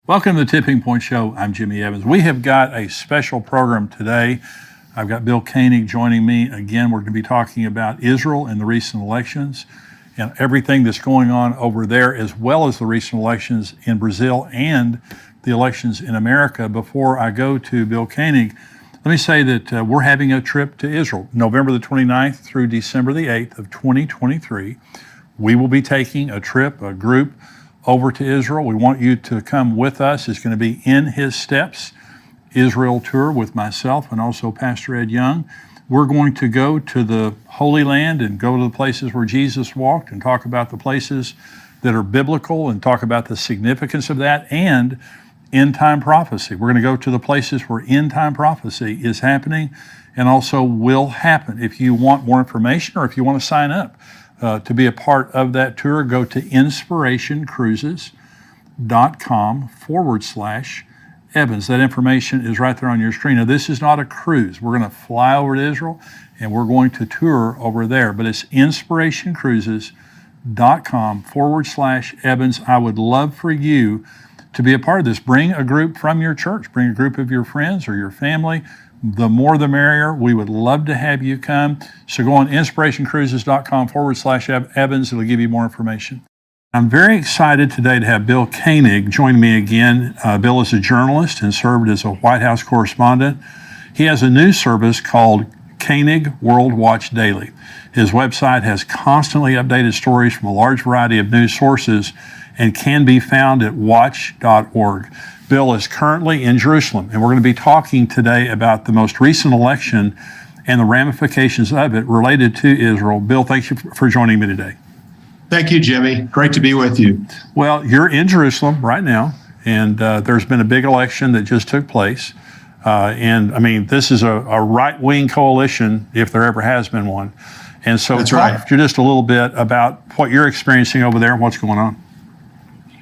Welcome to the Tipping Point Show. I'm Jimmy Evans. We have got a special program today. I've got Bill Koenig joining me. Again, we're going to be talking about Israel and the recent elections and everything that's going on over there, as well as the recent elections in Brazil and the elections in America. Before I go to Bill Koenig, let me say that we're having a trip to Israel, November the 29th through December the 8th of 2023. We will be taking a trip, a group, over to Israel. We want you to come with us. It's going to be In His Steps Israel tour with myself and also Pastor Ed Young. We're going to go to the Holy Land and go to the places where Jesus walked and talk about the places that are biblical and talk about the significance of that and end time prophecy. We're going to go to the places where end time prophecy is happening and also will happen. If you want more information or if you want to sign up to be a part of that tour, go to inspirationcruises.com/Evans. That information is right there on your screen. Now, this is not a cruise. We're going to fly over to Israel and we're going to tour over there, but it's inspirationcruises.com/Evans. I would love for you to be a part of this. Bring a group from your church, bring a group of your friends or your family. The more the merrier. We would love to have you come. So go on inspirationcruises.com/Evans. It'll give you more information. I'm very excited today to have Bill Koenig join me again. Bill is a journalist and served as a White House correspondent. He has a news service called Koenig World Watch Daily. His website has constantly updated stories from a large variety of news sources and can be found at watch.org. Bill is currently in Jerusalem, and we're going to be talking today about the most recent election and the ramifications of it related to Israel. Bill, thank you for joining me today. Thank you, Jimmy. Great to be with you. Well, you're in Jerusalem right now, and there's been a big election that just took place. And I mean, this is a right-wing coalition, if there ever has been one. And so talk just a little bit about what you're experiencing over there and what's going on.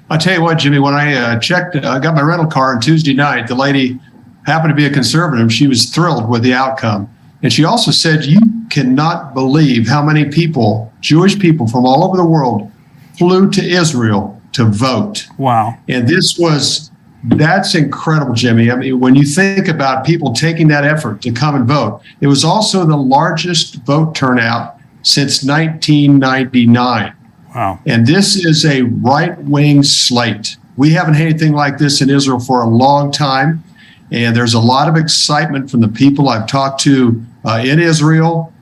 I'll tell you what, Jimmy, when I got my rental car on Tuesday night, the lady happened to be a conservative. She was thrilled with the outcome. And she also said, you cannot believe how many people, Jewish people from all over the world, flew to Israel to vote. Wow. And that's incredible, Jimmy. I mean, when you think about people taking that effort to come and vote, it was also the largest vote turnout since 1999. Wow. And this is a right-wing slate. We haven't had anything like this in Israel for a long time. And there's a lot of excitement from the people I've talked to in Israel.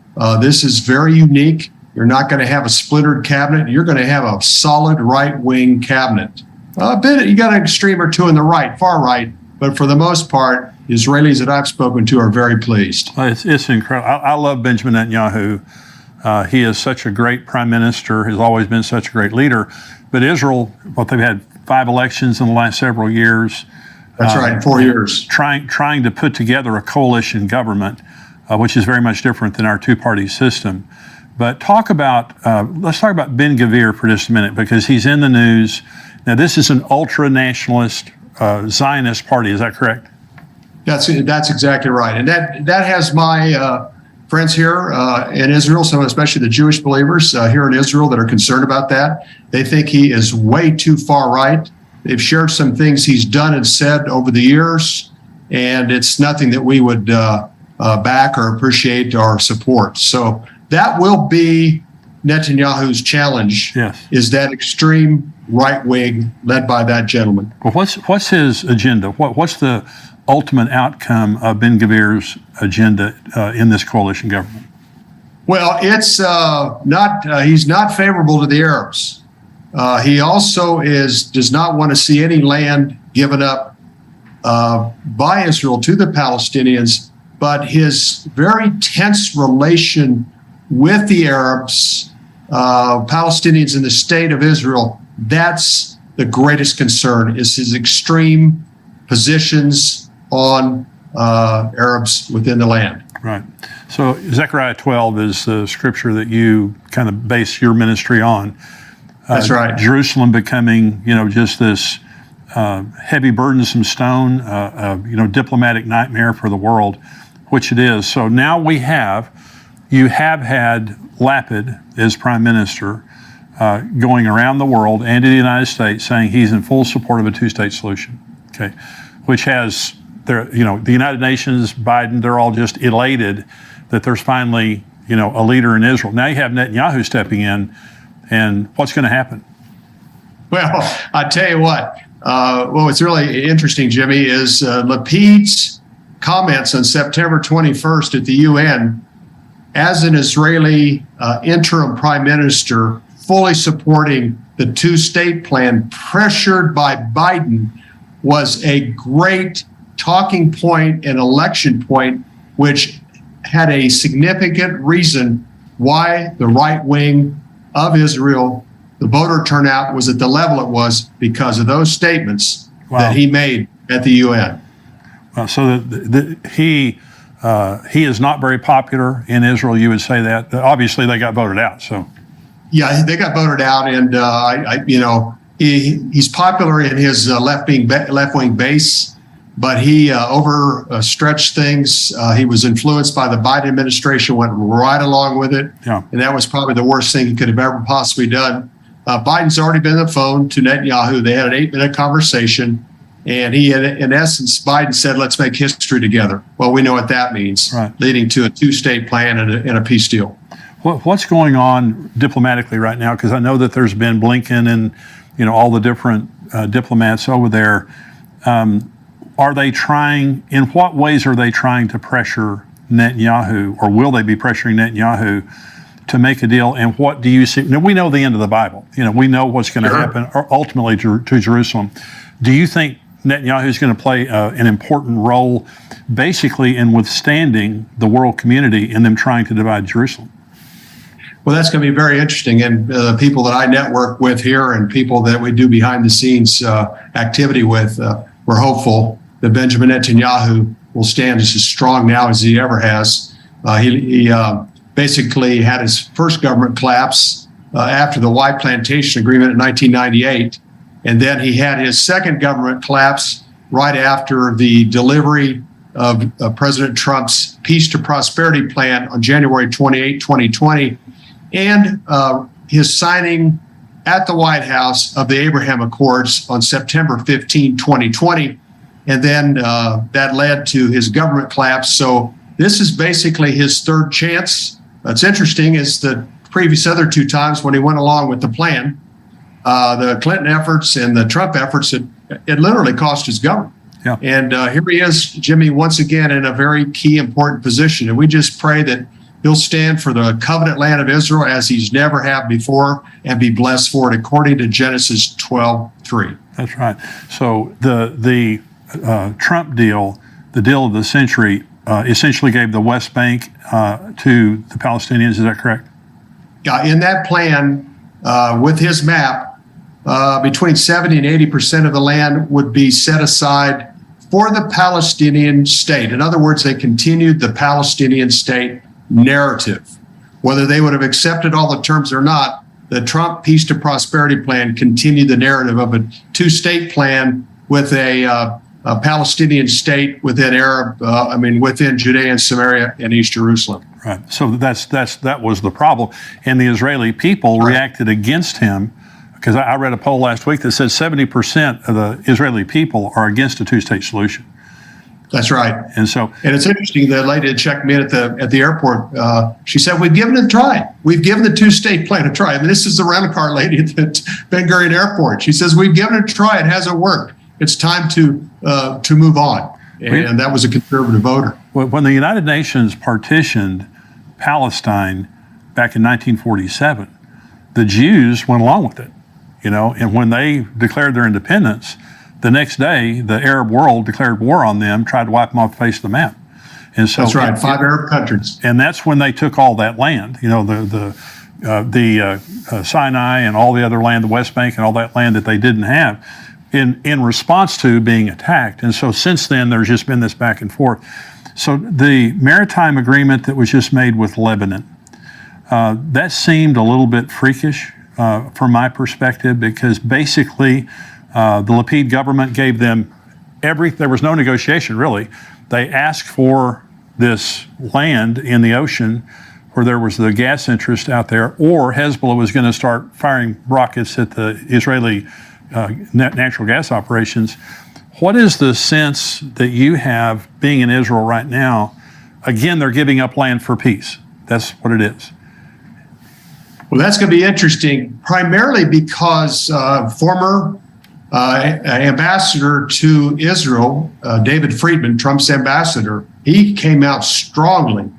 This is very unique. You're not going to have a splintered cabinet. You're going to have a solid right-wing cabinet. You got an extreme or two in the right, far right. But for the most part, Israelis that I've spoken to are very pleased. It's incredible. I love Benjamin Netanyahu. He is such a great prime minister, has always been such a great leader. But Israel, they've had 5 elections in the last several years. That's right, 4 years. Trying to put together a coalition government, which is very much different than our two-party system. But let's talk about Ben Gvir for just a minute, because he's in the news. Now, this is an ultra-nationalist Zionist party, is that correct? That's exactly right. And that has my friends here in Israel, some especially the Jewish believers here in Israel that are concerned about that. They think he is way too far right. They've shared some things he's done and said over the years, and it's nothing that we would back or appreciate or support. So that will be Netanyahu's challenge, yes, is that extreme right wing led by that gentleman. Well, what's his agenda? What's the ultimate outcome of Ben Gvir's agenda in this coalition government? Well, it's he's not favorable to the Arabs. He also does not want to see any land given up by Israel to the Palestinians, but his very tense relation with the Arabs, Palestinians in the state of Israel, that's the greatest concern, is his extreme positions on Arabs within the land. Right. So Zechariah 12 is the scripture that you kind of base your ministry on. That's right. Jerusalem becoming, just this heavy, burdensome stone, diplomatic nightmare for the world, which it is. So now you have had Lapid as prime minister going around the world and in the United States saying he's in full support of a two-state solution. Okay, which has the United Nations, Biden, they're all just elated that there's finally a leader in Israel. Now you have Netanyahu stepping in, and what's going to happen? Well, I tell you what. What's really interesting, Jimmy, is Lapid's comments on September 21st at the UN, as an Israeli interim prime minister, fully supporting the two-state plan, pressured by Biden, was a great talking point and election point, which had a significant reason why the right wing of Israel, the voter turnout was at the level it was because of those statements that he made at the UN. So he is not very popular in Israel. You would say that. Obviously, they got voted out. So yeah, they got voted out, and he's popular in his left wing base, but he overstretched things. He was influenced by the Biden administration, went right along with it, and that was probably the worst thing he could have ever possibly done. Biden's already been on the phone to Netanyahu. They had an 8-minute conversation, and in essence, Biden said, let's make history together. Well, we know what that means, leading to a two-state plan and a peace deal. What's going on diplomatically right now? Because I know that there's been Blinken and all the different diplomats over there. Are they trying, in what ways are they trying to pressure Netanyahu, or will they be pressuring Netanyahu to make a deal? And what do you see? Now, we know the end of the Bible. We know what's going to happen ultimately to Jerusalem. Do you think Netanyahu is going to play an important role basically in withstanding the world community in them trying to divide Jerusalem? Well, that's going to be very interesting. And the people that I network with here and people that we do behind the scenes activity with, we're hopeful that Benjamin Netanyahu will stand as strong now as he ever has. He basically had his first government collapse after the White Plantation Agreement in 1998. And then he had his second government collapse right after the delivery of President Trump's Peace to Prosperity Plan on January 28, 2020, and his signing at the White House of the Abraham Accords on September 15, 2020. And then that led to his government collapse. So this is basically his third chance. What's interesting is the previous other two times when he went along with the plan, the Clinton efforts and the Trump efforts, it literally cost his government. Yeah. And here he is, Jimmy, once again in a very key, important position. And we just pray that he'll stand for the covenant land of Israel as he's never have before and be blessed for it, according to Genesis 12:3. That's right. So the Trump deal, the deal of the century, essentially gave the West Bank to the Palestinians. Is that correct? Yeah, in that plan, with his map, between 70 and 80% of the land would be set aside for the Palestinian state. In other words, they continued the Palestinian state narrative. Whether they would have accepted all the terms or not, the Trump Peace to Prosperity Plan continued the narrative of a two-state plan with a Palestinian state within within Judea and Samaria and East Jerusalem. Right. So that was the problem, and the Israeli people reacted against him, because I read a poll last week that says 70% of the Israeli people are against a two-state solution. That's right. And it's interesting. The lady that checked me in at the airport, she said, "We've given it a try. We've given the two-state plan a try." I mean, this is the rental car lady at the Ben Gurion Airport. She says, "We've given it a try. It hasn't worked. It's time to move on." And that was a conservative voter. When the United Nations partitioned Palestine back in 1947, the Jews went along with it, and when they declared their independence, the next day the Arab world declared war on them, tried to wipe them off the face of the map. And so that's right, 5 Arab countries. And that's when they took all that land, the Sinai and all the other land, the West Bank and all that land that they didn't have, in response to being attacked. And so since then, there's just been this back and forth. So the maritime agreement that was just made with Lebanon, that seemed a little bit freakish from my perspective, because basically the Lapid government gave them there was no negotiation really. They asked for this land in the ocean where there was the gas interest out there, or Hezbollah was going to start firing rockets at the Israeli natural gas operations. What is the sense that you have being in Israel right now? Again, they're giving up land for peace. That's what it is. Well, that's going to be interesting, primarily because former ambassador to Israel, David Friedman, Trump's ambassador, he came out strongly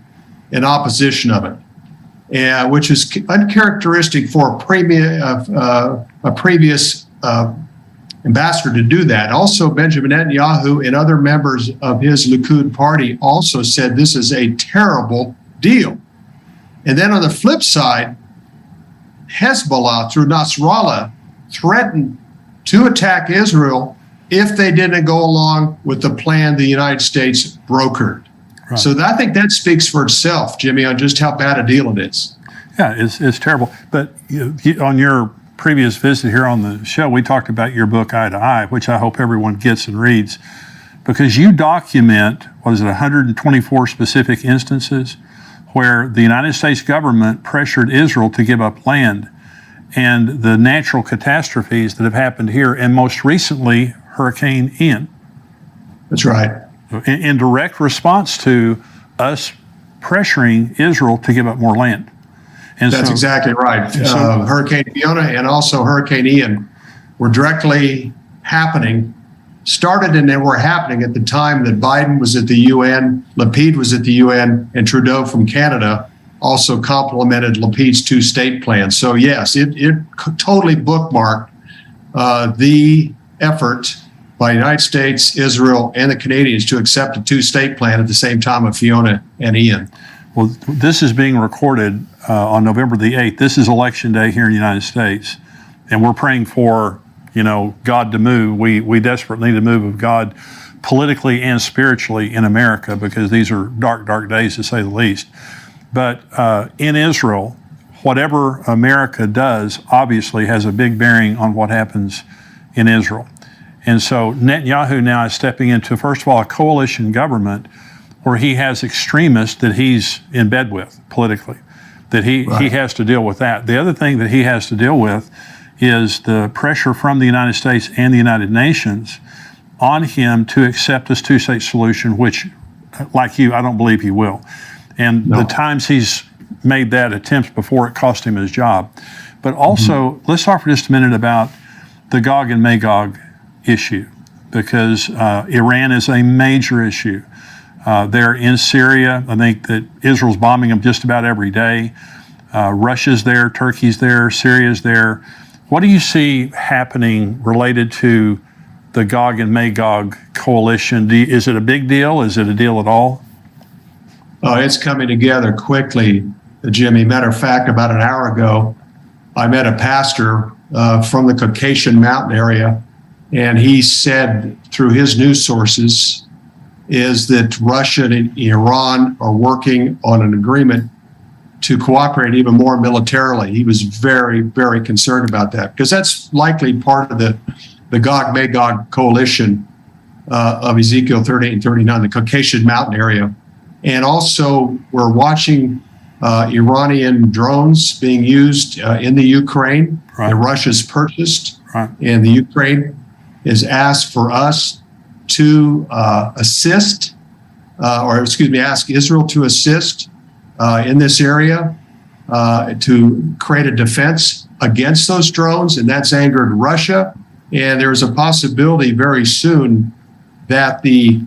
in opposition of it, which is uncharacteristic for a previous ambassador to do that. Also, Benjamin Netanyahu and other members of his Likud party also said this is a terrible deal. And then on the flip side, Hezbollah through Nasrallah threatened to attack Israel if they didn't go along with the plan the United States brokered. Right. So I think that speaks for itself, Jimmy, on just how bad a deal it is. Yeah, it's terrible. But on your previous visit here on the show, we talked about your book, Eye to Eye, which I hope everyone gets and reads, because you document, 124 specific instances where the United States government pressured Israel to give up land, and the natural catastrophes that have happened here, and most recently, Hurricane Ian. That's right. In direct response to us pressuring Israel to give up more land. And that's exactly right. Hurricane Fiona and also Hurricane Ian were directly happening, started and they were happening at the time that Biden was at the UN, Lapid was at the UN, and Trudeau from Canada also complemented Lapid's two-state plan. So yes, it totally bookmarked the effort by the United States, Israel, and the Canadians to accept a two-state plan at the same time of Fiona and Ian. Well, this is being recorded on November the 8th. This is Election Day here in the United States, and we're praying for, God to move. We desperately need a move of God politically and spiritually in America, because these are dark, dark days to say the least. But in Israel, whatever America does obviously has a big bearing on what happens in Israel. And so Netanyahu now is stepping into, first of all, a coalition government where he has extremists that he's in bed with politically, that he has to deal with that. The other thing that he has to deal with is the pressure from the United States and the United Nations on him to accept this two-state solution, which, like you, I don't believe he will. And the times he's made that attempt before, it cost him his job. But also, let's talk for just a minute about the Gog and Magog issue, because Iran is a major issue. They're in Syria. I think that Israel's bombing them just about every day. Russia's there, Turkey's there, Syria's there. What do you see happening related to the Gog and Magog coalition? Is it a big deal? Is it a deal at all? Oh, it's coming together quickly, Jimmy. Matter of fact, about an hour ago, I met a pastor from the Caucasian Mountain area, and he said through his news sources is that Russia and Iran are working on an agreement to cooperate even more militarily. He was very, very concerned about that, because that's likely part of the Gog-Magog coalition of Ezekiel 38 and 39, the Caucasian Mountain area. And also, we're watching Iranian drones being used in the Ukraine that Russia's purchased, and the Ukraine is asked for us to ask Israel to assist in this area to create a defense against those drones, and that's angered Russia. And there's a possibility very soon that the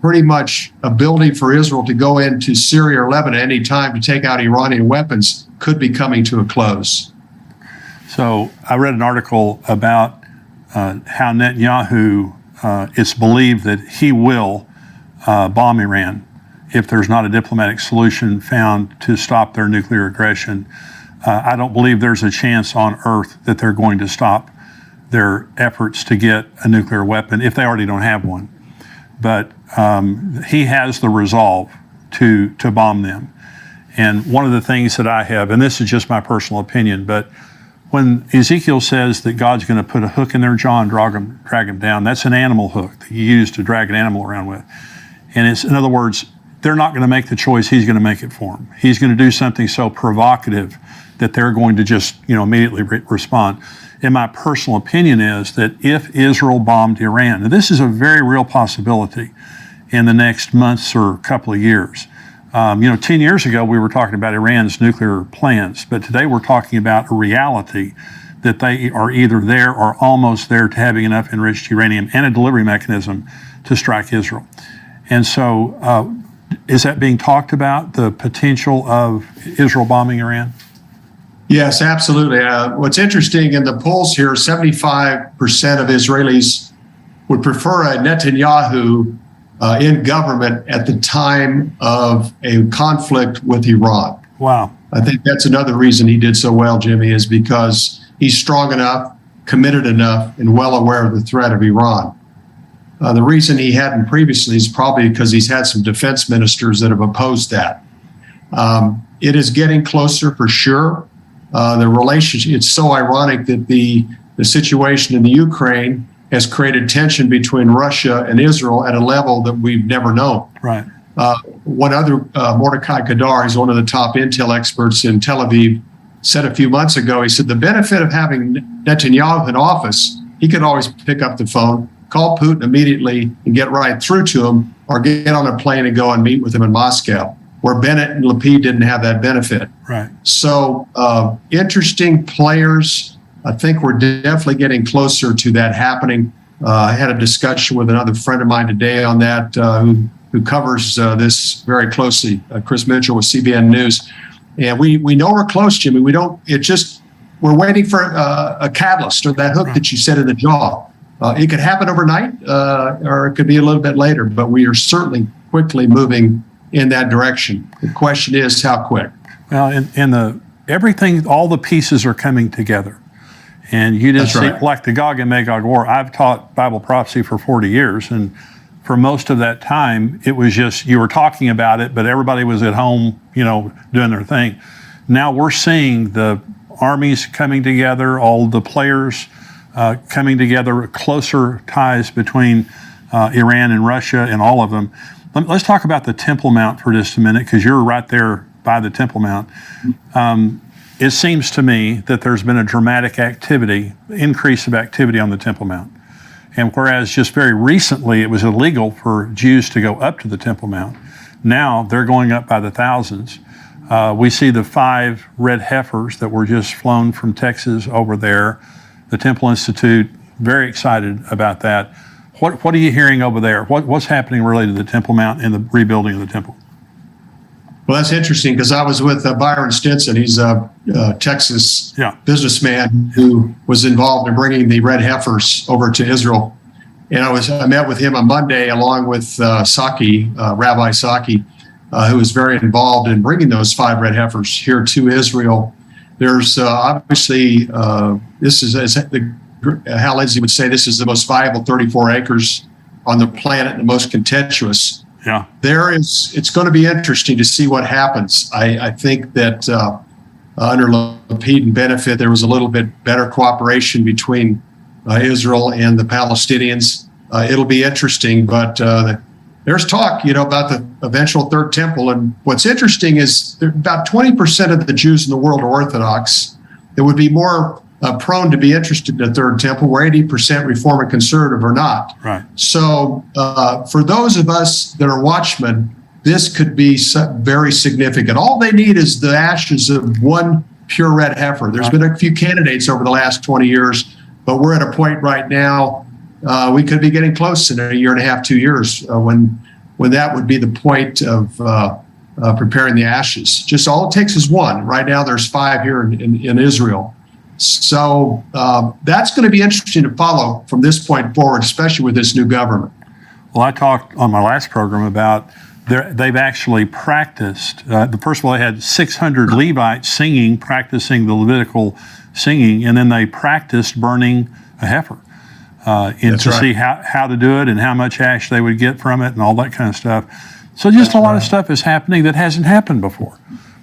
pretty much ability for Israel to go into Syria or Lebanon any time to take out Iranian weapons could be coming to a close. So I read an article about how Netanyahu, it's believed that he will bomb Iran if there's not a diplomatic solution found to stop their nuclear aggression. I don't believe there's a chance on earth that they're going to stop their efforts to get a nuclear weapon if they already don't have one. But he has the resolve to bomb them. And one of the things that I have, and this is just my personal opinion, but when Ezekiel says that God's going to put a hook in their jaw and drag them down, that's an animal hook that you use to drag an animal around with. And it's, in other words, they're not going to make the choice. He's going to make it for them. He's going to do something so provocative that they're going to just, immediately respond. and my personal opinion is that if Israel bombed Iran, and this is a very real possibility in the next months or couple of years. 10 years ago, we were talking about Iran's nuclear plans, but today we're talking about a reality that they are either there or almost there to having enough enriched uranium and a delivery mechanism to strike Israel. And so, is that being talked about, the potential of Israel bombing Iran? Yes, absolutely. What's interesting in the polls here, 75% of Israelis would prefer a Netanyahu in government at the time of a conflict with Iran. Wow. I think that's another reason he did so well, Jimmy, is because he's strong enough, committed enough, and well aware of the threat of Iran. The reason he hadn't previously is probably because he's had some defense ministers that have opposed that. It is getting closer for sure. The relationship, it's so ironic that the situation in the Ukraine has created tension between Russia and Israel at a level that we've never known. Right. One other, Mordecai Kadar, he's one of the top intel experts in Tel Aviv, said a few months ago, he said the benefit of having Netanyahu in office, he could always pick up the phone, call Putin immediately and get right through to him, or get on a plane and go and meet with him in Moscow, where Bennett and Lapid didn't have that benefit. Right. So interesting players. I think we're definitely getting closer to that happening. I had a discussion with another friend of mine today on that who covers this very closely, Chris Mitchell with CBN News. And we know we're close, Jimmy. We're waiting for a catalyst or that hook that you said in the jaw. It could happen overnight or it could be a little bit later, but we are certainly quickly moving in that direction. The question is how quick. Well, everything, all the pieces are coming together. And you didn't see, like the Gog and Magog war, I've taught Bible prophecy for 40 years, and for most of that time, it was just, you were talking about it, but everybody was at home, doing their thing. Now we're seeing the armies coming together, all the players coming together, closer ties between Iran and Russia and all of them. Let's talk about the Temple Mount for just a minute, because you're right there by the Temple Mount. It seems to me that there's been a dramatic increase of activity on the Temple Mount. And whereas just very recently it was illegal for Jews to go up to the Temple Mount, now they're going up by the thousands. We see the 5 red heifers that were just flown from Texas over there. The Temple Institute, very excited about that. What are you hearing over there? What's happening related to the Temple Mount and the rebuilding of the temple? Well, that's interesting because I was with Byron Stinson. He's a Texas businessman who was involved in bringing the red heifers over to Israel. And I met with him on Monday along with Saki, Rabbi Saki, who was very involved in bringing those 5 red heifers here to Israel. There's obviously, this is, as Hal Lindsey would say, this is the most valuable 34 acres on the planet, the most contentious. Yeah. It's going to be interesting to see what happens. I think that under Lapid and Benefit, there was a little bit better cooperation between Israel and the Palestinians. It'll be interesting, but there's talk, about the eventual third temple. And what's interesting is about 20% of the Jews in the world are Orthodox. It would be more prone to be interested in the third temple, where 80% Reform and Conservative are not. Right. So for those of us that are watchmen, this could be very significant. All they need is the ashes of one pure red heifer. There's been a few candidates over the last 20 years, but we're at a point right now, we could be getting close in a year and a half, 2 years, when that would be the point of preparing the ashes. Just all it takes is one. Right now there's 5 here in Israel. So that's going to be interesting to follow from this point forward, especially with this new government. Well, I talked on my last program about they've actually practiced. First of all, they had 600 Levites practicing the Levitical singing, and then they practiced burning a heifer see how to do it and how much ash they would get from it and all that kind of stuff. So just a lot of stuff is happening that hasn't happened before.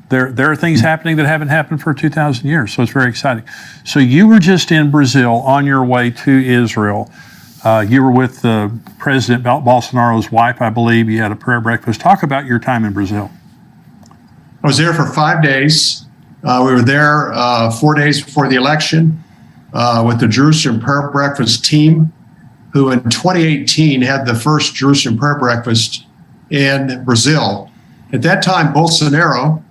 There are things happening that haven't happened for 2,000 years, so it's very exciting. So you were just in Brazil on your way to Israel. You were with President Bolsonaro's wife, I believe. You had a prayer breakfast. Talk about your time in Brazil. I was there for 5 days. We were there 4 days before the election. with the Jerusalem Prayer Breakfast team, who in 2018 had the first Jerusalem Prayer Breakfast in Brazil. At that time, Bolsonaro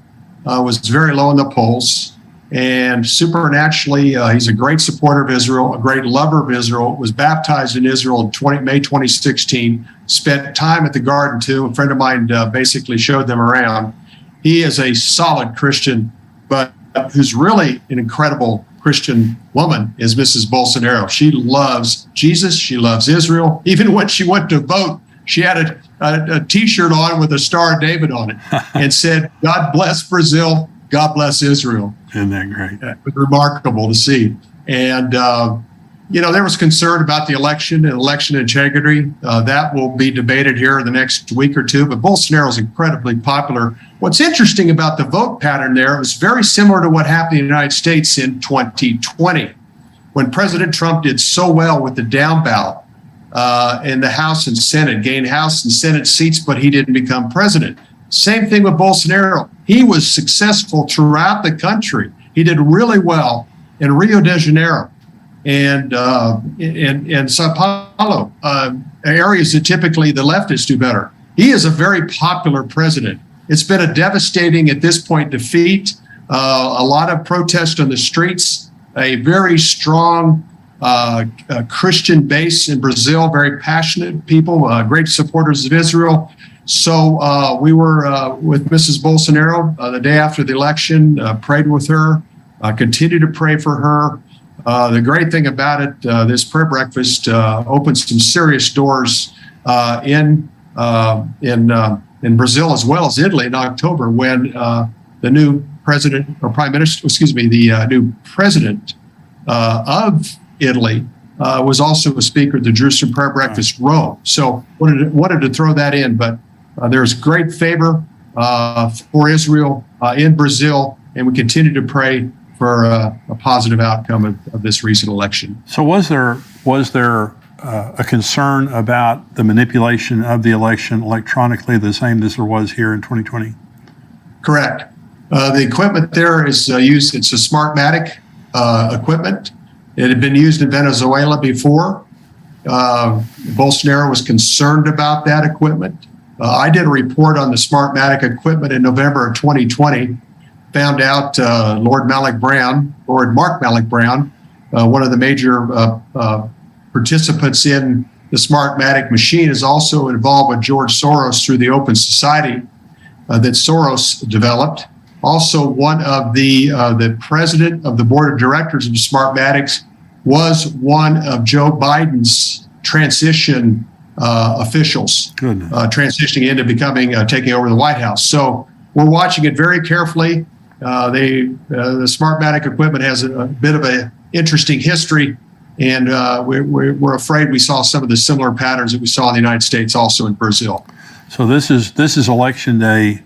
was very low in the polls, and supernaturally, he's a great supporter of Israel, a great lover of Israel, was baptized in Israel in May 2016, spent time at the garden too. A friend of mine basically showed them around. He is a solid Christian, but who's really an incredible Christian woman is Mrs. Bolsonaro. She loves Jesus. She loves Israel. Even when she went to vote, she had a T-shirt on with a Star of David on it and said, "God bless Brazil. God bless Israel." Isn't that great? It was remarkable to see. And, there was concern about the election and election integrity. That will be debated here in the next week or two. But Bolsonaro is incredibly popular. What's interesting about the vote pattern there was very similar to what happened in the United States in 2020, when President Trump did so well with the down ballot in the House and Senate, gained House and Senate seats, but he didn't become president. Same thing with Bolsonaro. He was successful throughout the country. He did really well in Rio de Janeiro and Sao Paulo, areas that typically the leftists do better. He is a very popular president. It's been a devastating, at this point, defeat. A lot of protest on the streets, a very strong Christian base in Brazil, very passionate people, great supporters of Israel. So we were with Mrs. Bolsonaro the day after the election, prayed with her, continue to pray for her. The great thing about it, this prayer breakfast opens some serious doors in Brazil as well as Italy in October, when the new president or prime minister, the new president of Italy was also a speaker at the Jerusalem Prayer Breakfast Rome. So wanted to throw that in, but there's great favor for Israel in Brazil, and we continue to pray for a positive outcome of this recent election. So was there a concern about the manipulation of the election electronically, the same as there was here in 2020? Correct. The equipment there is used. It's a Smartmatic equipment. It had been used in Venezuela before. Bolsonaro was concerned about that equipment. I did a report on the Smartmatic equipment in November of 2020. Found out Lord Mark Malloch Brown, one of the major participants in the Smartmatic machine, is also involved with George Soros through the Open Society that Soros developed. Also, one of the president of the board of directors of Smartmatics was one of Joe Biden's transition officials, transitioning into taking over the White House. So we're watching it very carefully. The Smartmatic equipment has a bit of an interesting history, and we're afraid we saw some of the similar patterns that we saw in the United States, also in Brazil. So this is election day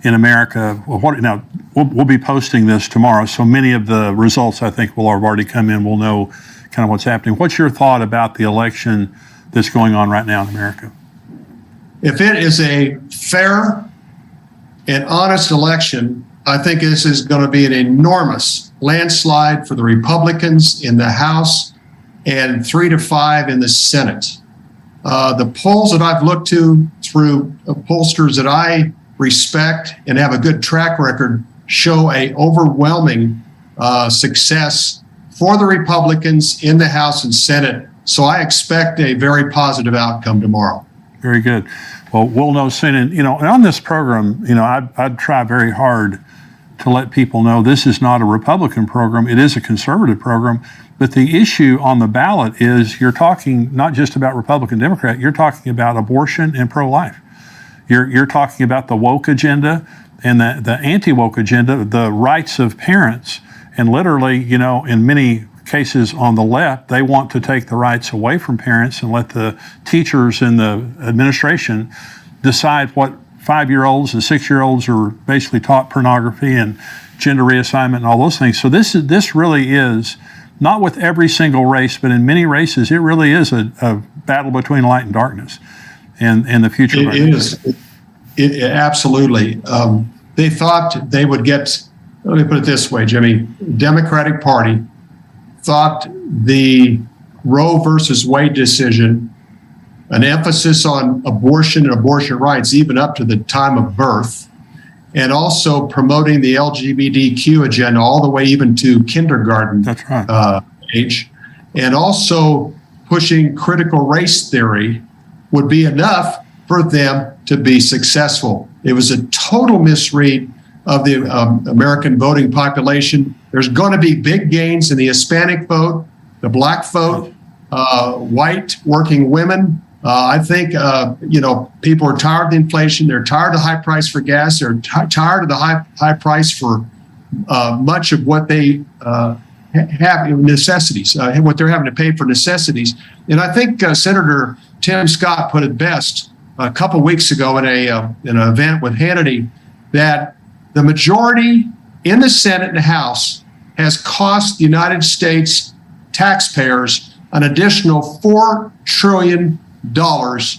in America. Now we'll be posting this tomorrow, so many of the results I think will have already come in. We'll know kind of what's happening. What's your thought about the election that's going on right now in America? If it is a fair and honest election, I think this is going to be an enormous landslide for the Republicans in the House and 3-5 in the Senate. The polls that I've looked to through pollsters that I respect and have a good track record show a overwhelming success for the Republicans in the House and Senate. So I expect a very positive outcome tomorrow. Very good. Well, we'll know soon. And on this program, I'd try very hard to let people know this is not a Republican program. It is a conservative program. But the issue on the ballot is you're talking not just about Republican, Democrat, you're talking about abortion and pro-life. You're talking about the woke agenda and the anti-woke agenda, the rights of parents. And literally, in many cases on the left, they want to take the rights away from parents and let the teachers and the administration decide what 5-year-olds and 6-year-olds are basically taught pornography and gender reassignment and all those things. So this really is, not with every single race, but in many races, it really is a battle between light and darkness and the future. It is. It absolutely. They thought they would get, let me put it this way, Jimmy, Democratic Party thought the Roe versus Wade decision, an emphasis on abortion and abortion rights, even up to the time of birth, and also promoting the LGBTQ agenda all the way even to kindergarten That's right. age, and also pushing critical race theory would be enough for them to be successful. It was a total misread of the American voting population. There's going to be big gains in the Hispanic vote, the Black vote, white working women. I think, people are tired of the inflation. They're tired of the high price for gas. They're tired of the high price for much of what they have in necessities, what they're having to pay for necessities. And I think Senator Tim Scott put it best a couple weeks ago in an event with Hannity, that the majority in the Senate and House has cost the United States taxpayers an additional $4 trillion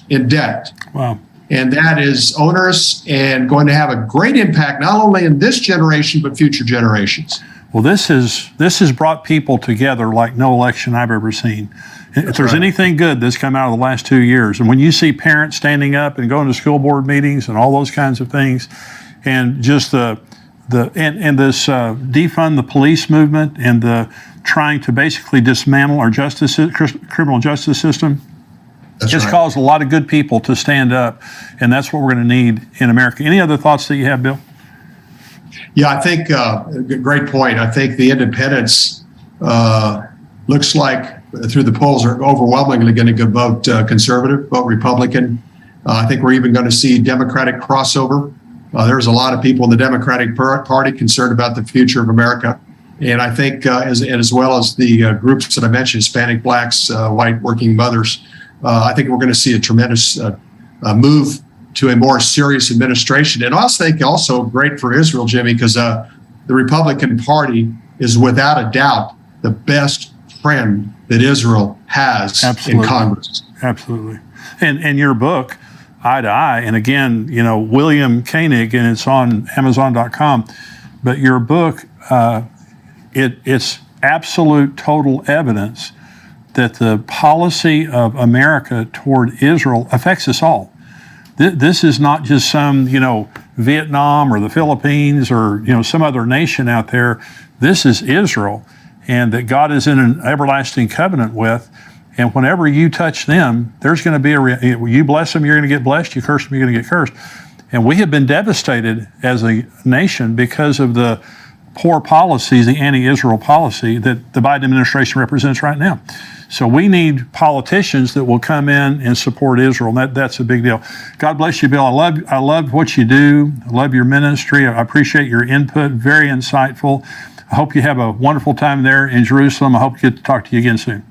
in debt. Wow. And that is onerous and going to have a great impact, not only in this generation, but future generations. Well, this has brought people together like no election I've ever seen. If there's anything good that's come out of the last 2 years, and when you see parents standing up and going to school board meetings and all those kinds of things, and just this defund the police movement and the trying to basically dismantle our criminal justice system, it's caused a lot of good people to stand up, and that's what we're going to need in America. Any other thoughts that you have, Bill? Yeah, I think great point. I think the independents looks like through the polls are overwhelmingly going to vote conservative, vote Republican. I think we're even going to see Democratic crossover. There's a lot of people in the Democratic Party concerned about the future of America. And I think as well as the groups that I mentioned, Hispanic, Blacks, white working mothers, I think we're going to see a tremendous move to a more serious administration. And I think also great for Israel, Jimmy, because the Republican Party is without a doubt the best friend that Israel has in Congress. Absolutely. And your book, Eye to Eye, and again, William Koenig, and it's on Amazon.com, but your book, it's absolute total evidence that the policy of America toward Israel affects us all. This is not just some, Vietnam or the Philippines or, some other nation out there. This is Israel, and that God is in an everlasting covenant with. And whenever you touch them, there's going to be you bless them, you're going to get blessed. You curse them, you're going to get cursed. And we have been devastated as a nation because of the poor policies, the anti-Israel policy that the Biden administration represents right now. So we need politicians that will come in and support Israel, and that's a big deal. God bless you, Bill. I love what you do. I love your ministry. I appreciate your input. Very insightful. I hope you have a wonderful time there in Jerusalem. I hope to get to talk to you again soon.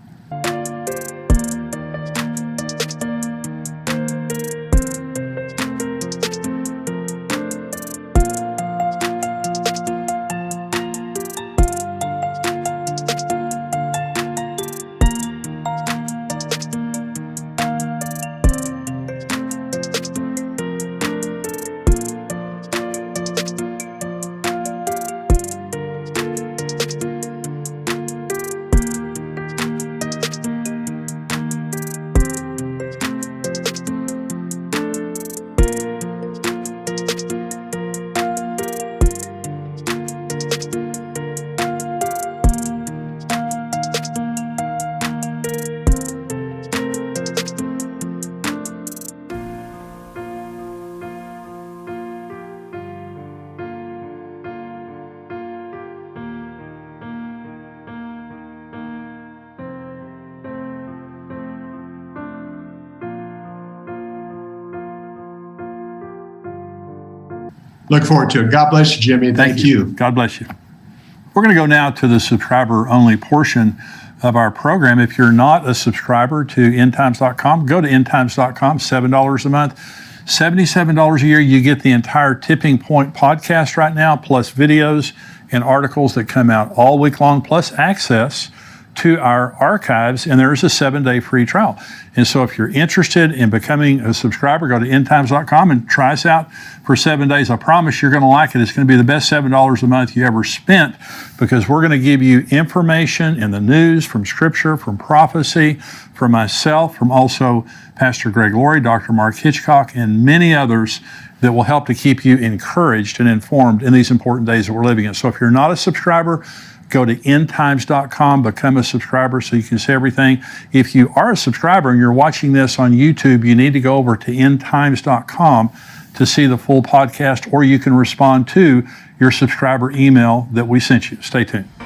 Look forward to it. God bless you, Jimmy. Thank you. God bless you. We're going to go now to the subscriber-only portion of our program. If you're not a subscriber to endtimes.com, go to endtimes.com, $7 a month, $77 a year. You get the entire Tipping Point podcast right now, plus videos and articles that come out all week long, plus access to our archives, and there's a 7-day free trial. And so if you're interested in becoming a subscriber, go to endtimes.com and try us out for 7 days. I promise you're going to like it. It's going to be the best $7 a month you ever spent, because we're going to give you information in the news, from Scripture, from prophecy, from myself, from also Pastor Greg Laurie, Dr. Mark Hitchcock, and many others that will help to keep you encouraged and informed in these important days that we're living in. So if you're not a subscriber, go to endtimes.com, become a subscriber so you can see everything. If you are a subscriber and you're watching this on YouTube, you need to go over to endtimes.com to see the full podcast, or you can respond to your subscriber email that we sent you. Stay tuned.